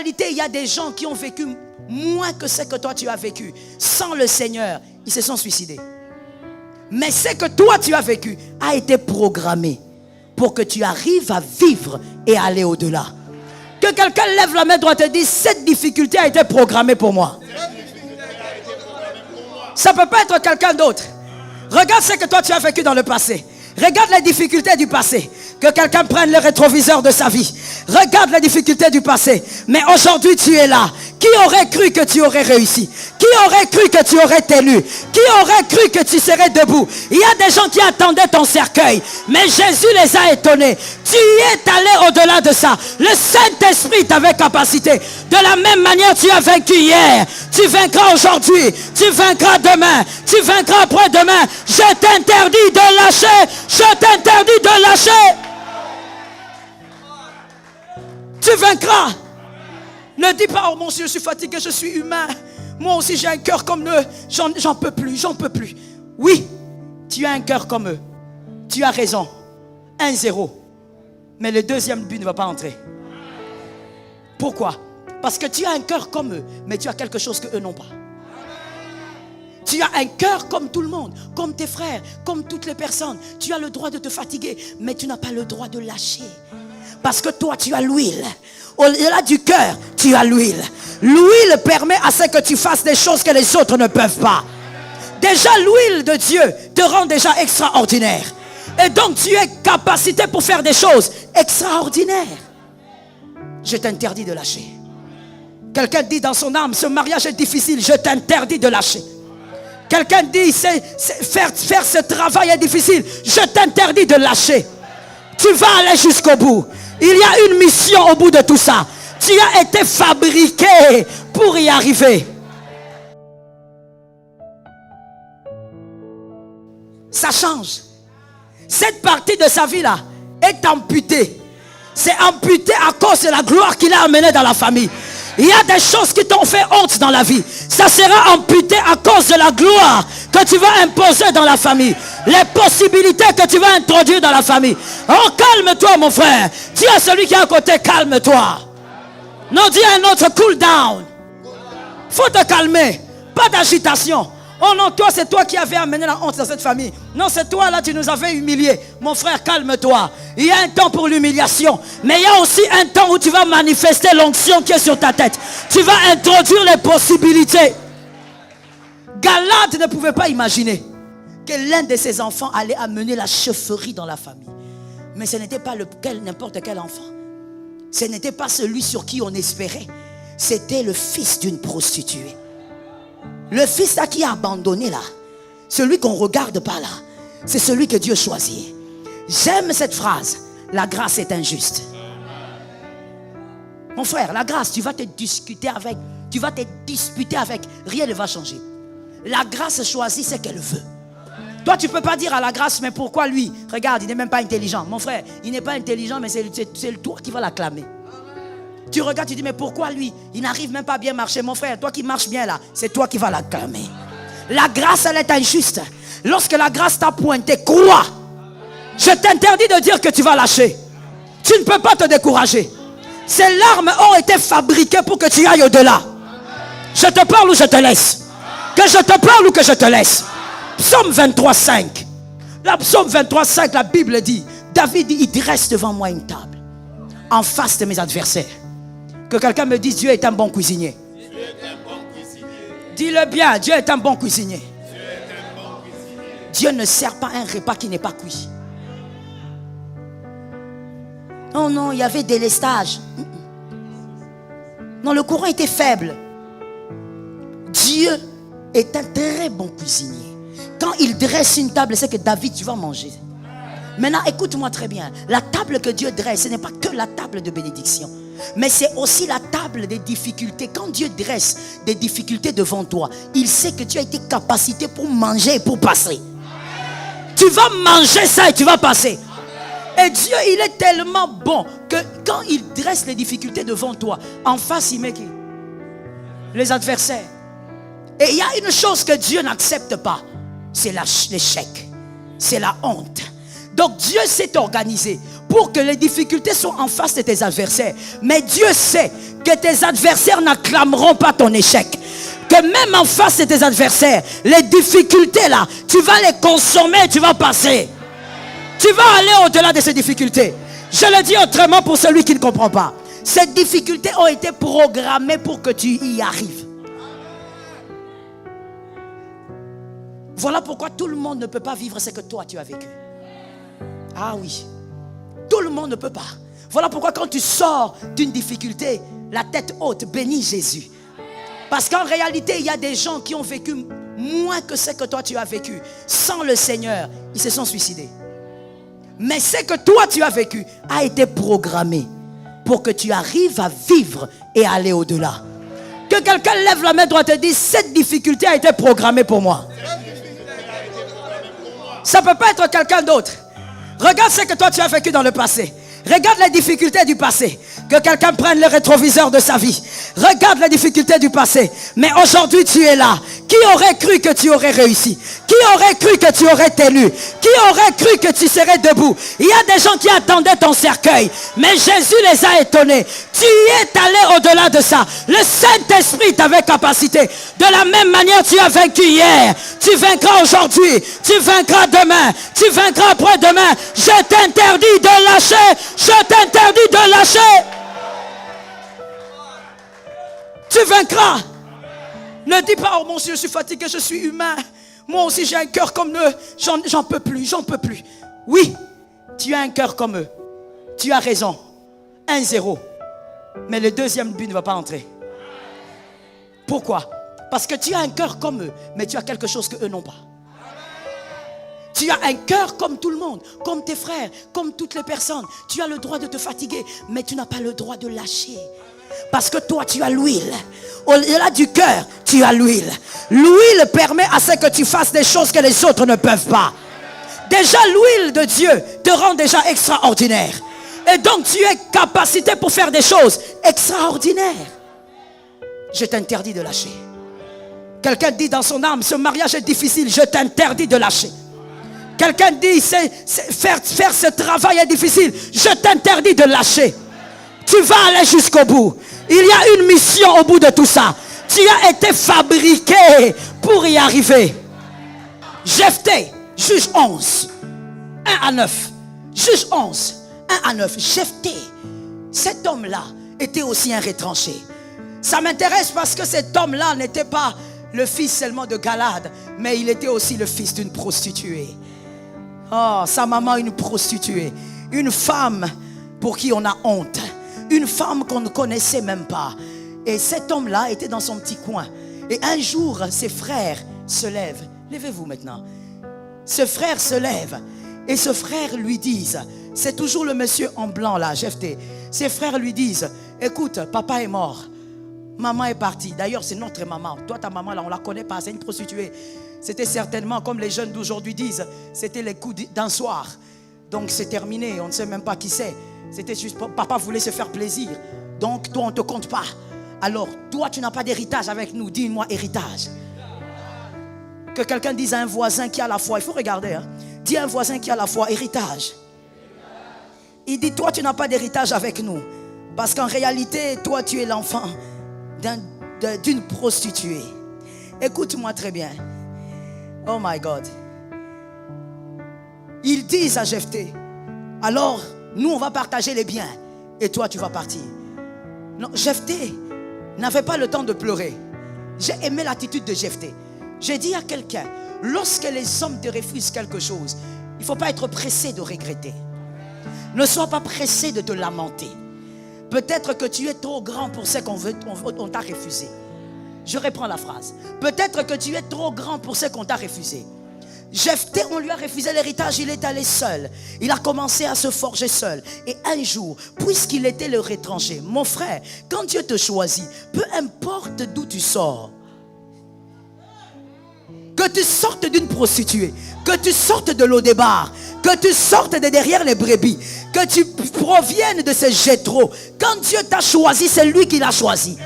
réalité, il y a des gens qui ont vécu moins que ce que toi tu as vécu. Sans le Seigneur, ils se sont suicidés. Mais ce que toi tu as vécu a été programmé pour que tu arrives à vivre et aller au-delà. Que quelqu'un lève la main droite et dise: cette difficulté a été programmée pour moi. Ça ne peut pas être quelqu'un d'autre. Regarde ce que toi tu as vécu dans le passé. Regarde les difficultés du passé. Que quelqu'un prenne le rétroviseur de sa vie. Regarde les difficultés du passé. Mais aujourd'hui tu es là. Qui aurait cru que tu aurais réussi? Qui aurait cru que tu aurais tenu? Qui aurait cru que tu serais debout? Il y a des gens qui attendaient ton cercueil, mais Jésus les a étonnés. Tu y es allé au-delà de ça. Le Saint-Esprit t'avait capacité. De la même manière, tu as vaincu hier. Tu vaincras aujourd'hui. Tu vaincras demain. Tu vaincras après-demain. Je t'interdis de lâcher. Je t'interdis de lâcher. Tu vaincras. Ne dis pas: oh mon Dieu, je suis fatigué, je suis humain. Moi aussi j'ai un cœur comme eux. J'en peux plus, j'en peux plus. Oui, tu as un cœur comme eux. Tu as raison. 1-0. Mais le deuxième but ne va pas entrer. Pourquoi? Parce que tu as un cœur comme eux, mais tu as quelque chose qu'eux n'ont pas. Tu as un cœur comme tout le monde, comme tes frères, comme toutes les personnes. Tu as le droit de te fatiguer, mais tu n'as pas le droit de lâcher. Parce que toi, tu as l'huile. Au-delà du cœur, tu as l'huile. L'huile permet à ce que tu fasses des choses que les autres ne peuvent pas. Déjà, l'huile de Dieu te rend déjà extraordinaire. Et donc, tu es capacité pour faire des choses extraordinaires. Je t'interdis de lâcher. Quelqu'un dit dans son âme: ce mariage est difficile, je t'interdis de lâcher. Quelqu'un dit: faire ce travail est difficile, je t'interdis de lâcher. Tu vas aller jusqu'au bout. Il y a une mission au bout de tout ça. Tu as été fabriqué pour y arriver. Ça change. Cette partie de sa vie là est amputée. C'est amputé à cause de la gloire qu'il a amenée dans la famille. Il y a des choses qui t'ont fait honte dans la vie. Ça sera amputé à cause de la gloire que tu vas imposer dans la famille. Les possibilités que tu vas introduire dans la famille. Oh, calme-toi mon frère. Dis à celui qui est à côté: calme-toi. Non, dis à un autre: cool down. Faut te calmer. Pas d'agitation. Oh non, toi c'est toi qui avais amené la honte dans cette famille. Non, c'est toi là, tu nous avais humiliés. Mon frère, calme-toi. Il y a un temps pour l'humiliation, mais il y a aussi un temps où tu vas manifester l'onction qui est sur ta tête. Tu vas introduire les possibilités. Galade ne pouvait pas imaginer que l'un de ses enfants allait amener la chefferie dans la famille. Mais ce n'était pas n'importe quel enfant. Ce n'était pas celui sur qui on espérait. C'était le fils d'une prostituée. Le fils là qui a abandonné là, celui qu'on ne regarde pas là, c'est celui que Dieu choisit. J'aime cette phrase: la grâce est injuste. Mon frère, la grâce, tu vas te disputer avec, rien ne va changer. La grâce choisit ce qu'elle veut. Toi tu ne peux pas dire à la grâce: mais pourquoi lui? Regarde, il n'est même pas intelligent. Mon frère, il n'est pas intelligent, mais c'est toi qui vas l'acclamer. Tu regardes, tu dis: mais pourquoi lui? Il n'arrive même pas à bien marcher. Mon frère, toi qui marches bien là, c'est toi qui vas l'acclamer. La grâce, elle est injuste. Lorsque la grâce t'a pointé, crois. Je t'interdis de dire que tu vas lâcher. Tu ne peux pas te décourager. Ces larmes ont été fabriquées pour que tu ailles au-delà. Je te parle ou je te laisse? Que je te parle ou que je te laisse? Psaume 23:5. La Psaume 23:5, la Bible dit, David dit: il dresse devant moi une table en face de mes adversaires. Que quelqu'un me dise: Dieu est un bon cuisinier. Dis-le bien: Dieu est un bon cuisinier. Dieu ne sert pas un repas qui n'est pas cuit. Oh non, il y avait délestage. Non, le courant était faible. Dieu est un très bon cuisinier. Quand il dresse une table, c'est que David, tu vas manger. Maintenant, écoute-moi très bien. La table que Dieu dresse, ce n'est pas que la table de bénédiction, mais c'est aussi la table des difficultés. Quand Dieu dresse des difficultés devant toi, il sait que tu as été capacité pour manger et pour passer. Tu vas manger ça et tu vas passer. Et Dieu, il est tellement bon que quand il dresse les difficultés devant toi, en face, il met qui? Les adversaires. Et il y a une chose que Dieu n'accepte pas, c'est l'échec, c'est la honte. Donc Dieu s'est organisé pour que les difficultés soient en face de tes adversaires. Mais Dieu sait que tes adversaires n'acclameront pas ton échec. Que même en face de tes adversaires, les difficultés là, tu vas les consommer, tu vas passer. Tu vas aller au-delà de ces difficultés. Je le dis autrement pour celui qui ne comprend pas. Ces difficultés ont été programmées pour que tu y arrives. Voilà pourquoi tout le monde ne peut pas vivre ce que toi tu as vécu. Ah oui. Tout le monde ne peut pas. Voilà pourquoi quand tu sors d'une difficulté, la tête haute, bénis Jésus. Parce qu'en réalité, il y a des gens qui ont vécu moins que ce que toi tu as vécu. Sans le Seigneur, ils se sont suicidés. Mais ce que toi tu as vécu a été programmé pour que tu arrives à vivre et à aller au-delà. Que quelqu'un lève la main droite et dise, cette difficulté a été programmée pour moi. Ça ne peut pas être quelqu'un d'autre. Regarde ce que toi tu as vécu dans le passé. Regarde les difficultés du passé. Que quelqu'un prenne le rétroviseur de sa vie. Regarde les difficultés du passé. Mais aujourd'hui tu es là. Qui aurait cru que tu aurais réussi? Qui aurait cru que tu aurais élu? Qui aurait cru que tu serais debout? Il y a des gens qui attendaient ton cercueil. Mais Jésus les a étonnés. Tu y es allé au-delà de ça. Le Saint-Esprit t'avait capacité. De la même manière tu as vaincu hier. Tu vaincras aujourd'hui. Tu vaincras demain. Tu vaincras après-demain. Je t'interdis de lâcher. Je t'interdis de lâcher. Tu vaincras. Ne dis pas, oh mon Dieu, je suis fatigué, je suis humain. Moi aussi j'ai un cœur comme eux. J'en peux plus, j'en peux plus. Oui, tu as un cœur comme eux. Tu as raison. 1-0. Mais le deuxième but ne va pas entrer. Pourquoi? Parce que tu as un cœur comme eux, mais tu as quelque chose qu'eux n'ont pas. Tu as un cœur comme tout le monde, comme tes frères, comme toutes les personnes. Tu as le droit de te fatiguer, mais tu n'as pas le droit de lâcher. Parce que toi, tu as l'huile. Au-delà du cœur, tu as l'huile. L'huile permet à ce que tu fasses des choses que les autres ne peuvent pas. Déjà, l'huile de Dieu te rend déjà extraordinaire. Et donc, tu es capacité pour faire des choses extraordinaires. Je t'interdis de lâcher. Quelqu'un dit dans son âme, ce mariage est difficile, je t'interdis de lâcher. Quelqu'un dit, faire ce travail est difficile, je t'interdis de lâcher. Tu vas aller jusqu'au bout. Il y a une mission au bout de tout ça. Tu as été fabriqué pour y arriver. Jephthé, juge 11, 1-9. Juge 11, 1-9. Jephthé, cet homme-là était aussi un retranché. Ça m'intéresse parce que cet homme-là n'était pas le fils seulement de Galad, mais il était aussi le fils d'une prostituée. Oh, sa maman, une prostituée. Une femme pour qui on a honte. Une femme qu'on ne connaissait même pas. Et cet homme-là était dans son petit coin. Et un jour, ses frères se lèvent. Levez-vous maintenant. Ce frère se lève. Et ce frère lui disent, c'est toujours le monsieur en blanc là, Jephthé. Ses frères lui disent, écoute, papa est mort. Maman est partie. D'ailleurs, c'est notre maman. Toi, ta maman là, on la connaît pas. C'est une prostituée. C'était certainement, comme les jeunes d'aujourd'hui disent, c'était les coups d'un soir. Donc c'est terminé. On ne sait même pas qui c'est. C'était juste, papa voulait se faire plaisir. Donc toi, on ne te compte pas. Alors, toi, tu n'as pas d'héritage avec nous. Dis-moi héritage. Que quelqu'un dise à un voisin qui a la foi. Il faut regarder. Hein. Dis à un voisin qui a la foi, héritage. Il dit, toi, tu n'as pas d'héritage avec nous. Parce qu'en réalité, toi, tu es l'enfant d'une prostituée. Écoute-moi très bien. Oh my God. Ils disent à Jephthé, alors, nous, on va partager les biens. Et toi, tu vas partir. Non, Jephthé n'avait pas le temps de pleurer. J'ai aimé l'attitude de Jephthé. J'ai dit à quelqu'un, lorsque les hommes te refusent quelque chose, il ne faut pas être pressé de regretter. Ne sois pas pressé de te lamenter. Peut-être que tu es trop grand pour ce qu'on t'a refusé. Je reprends la phrase. Peut-être que tu es trop grand pour ce qu'on t'a refusé. Jephthé, on lui a refusé l'héritage, il est allé seul. Il a commencé à se forger seul. Et un jour, puisqu'il était le retranché, mon frère, quand Dieu te choisit, peu importe d'où tu sors, que tu sortes d'une prostituée, que tu sortes de l'Odébar, que tu sortes de derrière les brebis, que tu proviennes de ces Jéthro, quand Dieu t'a choisi, c'est lui qui l'a choisi.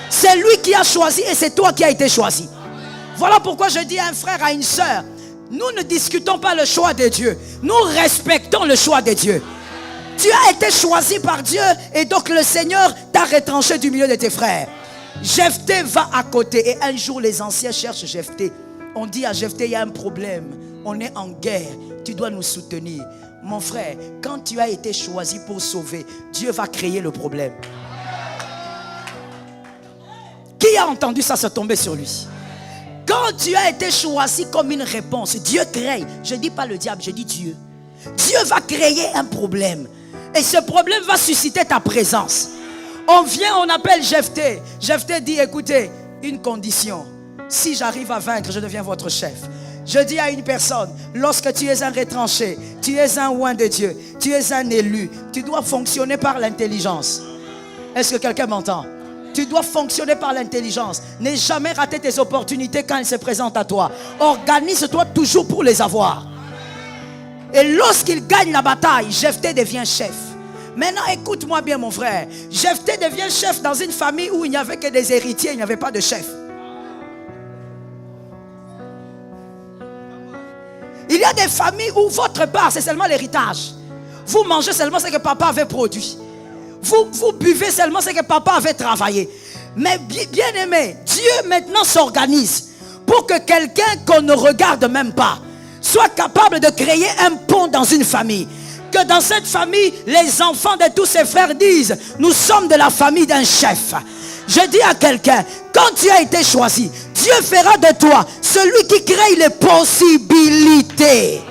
C'est lui qui a choisi et c'est toi qui as été choisi. Voilà pourquoi je dis à un frère, à une soeur, nous ne discutons pas le choix de Dieu. Nous respectons le choix de Dieu. Tu as été choisi par Dieu et donc le Seigneur t'a retranché du milieu de tes frères. Jephthé va à côté et un jour les anciens cherchent Jephthé. On dit à Jephthé, il y a un problème, on est en guerre, tu dois nous soutenir. Mon frère, quand tu as été choisi pour sauver, Dieu va créer le problème. Qui a entendu ça se tomber sur lui? Quand tu as été choisi comme une réponse, Dieu crée. Je ne dis pas le diable, je dis Dieu. Dieu va créer un problème. Et ce problème va susciter ta présence. On vient, on appelle Jephthé. Jephthé dit, écoutez, une condition. Si j'arrive à vaincre, je deviens votre chef. Je dis à une personne, lorsque tu es un retranché, tu es un oint de Dieu, tu es un élu, tu dois fonctionner par l'intelligence. Est-ce que quelqu'un m'entend? Tu dois fonctionner par l'intelligence. N'aie jamais raté tes opportunités quand elles se présentent à toi. Organise-toi toujours pour les avoir. Et lorsqu'il gagne la bataille, Jephthé devient chef. Maintenant, écoute-moi bien mon frère. Jephthé devient chef dans une famille où il n'y avait que des héritiers, il n'y avait pas de chef. Il y a des familles où votre part, c'est seulement l'héritage. Vous mangez seulement ce que papa avait produit. Vous buvez seulement ce que papa avait travaillé. Mais bien aimé, Dieu maintenant s'organise pour que quelqu'un qu'on ne regarde même pas soit capable de créer un pont dans une famille. Que dans cette famille, les enfants de tous ses frères disent, nous sommes de la famille d'un chef. Je dis à quelqu'un, quand tu as été choisi, Dieu fera de toi celui qui crée les possibilités.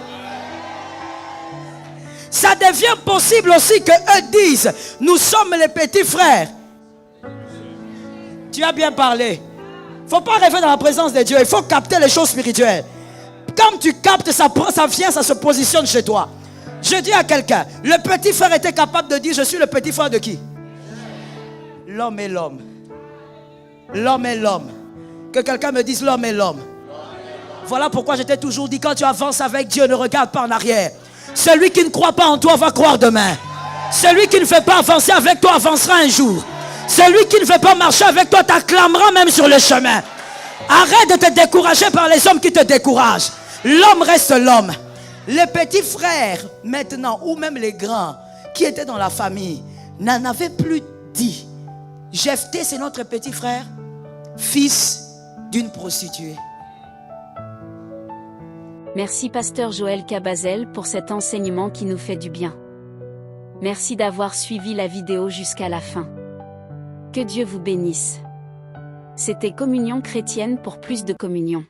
Ça devient possible aussi que eux disent, nous sommes les petits frères. Tu as bien parlé. Il ne faut pas rêver dans la présence de Dieu. Il faut capter les choses spirituelles. Quand tu captes, ça vient, ça se positionne chez toi. Je dis à quelqu'un, le petit frère était capable de dire, je suis le petit frère de qui? L'homme et l'homme. L'homme et l'homme. Que quelqu'un me dise l'homme et l'homme. Voilà pourquoi je t'ai toujours dit, quand tu avances avec Dieu, ne regarde pas en arrière. Celui qui ne croit pas en toi va croire demain. Celui qui ne fait pas avancer avec toi avancera un jour. Celui qui ne veut pas marcher avec toi t'acclamera même sur le chemin. Arrête de te décourager par les hommes qui te découragent. L'homme reste l'homme. Les petits frères maintenant, ou même les grands qui étaient dans la famille, n'en avaient plus dit. Jephthé, c'est notre petit frère, fils d'une prostituée. Merci Pasteur Joël Cabazel pour cet enseignement qui nous fait du bien. Merci d'avoir suivi la vidéo jusqu'à la fin. Que Dieu vous bénisse. C'était Communion chrétienne pour plus de communion.